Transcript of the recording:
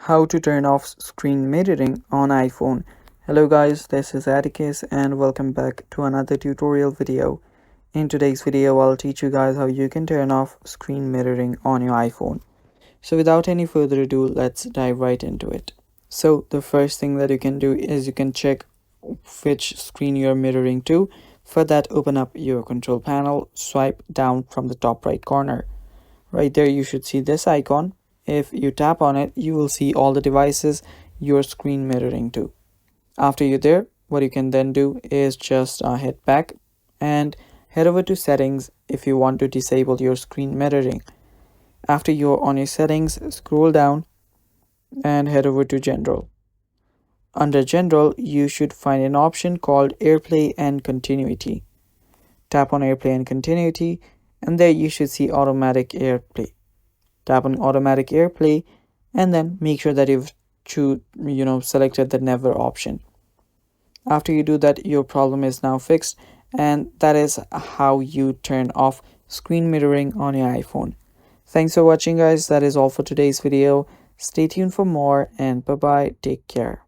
How to turn off screen mirroring on iPhone. Hello guys, this is Atticus and welcome back to another tutorial video. In today's video, I'll teach you guys how you can turn off screen mirroring on your iPhone. So without any further ado, let's dive right into it. So the first thing that you can do is you can check which screen you're mirroring to. For that, open up your control panel, swipe down from the top right corner. Right there, you should see this icon. If you tap on it, you will see all the devices you're screen mirroring to. After you're there, what you can then do is just head back and head over to settings if you want to disable your screen mirroring. After you're on your settings, scroll down and head over to general. Under general, you should find an option called AirPlay and Continuity. Tap on AirPlay and Continuity and there you should see automatic AirPlay. Tap on automatic AirPlay and then make sure that you've selected the never option. After you do that, your problem is now fixed, and that is how you turn off screen mirroring on your iPhone. Thanks for watching guys. That is all for today's video. Stay tuned for more and bye bye. Take care.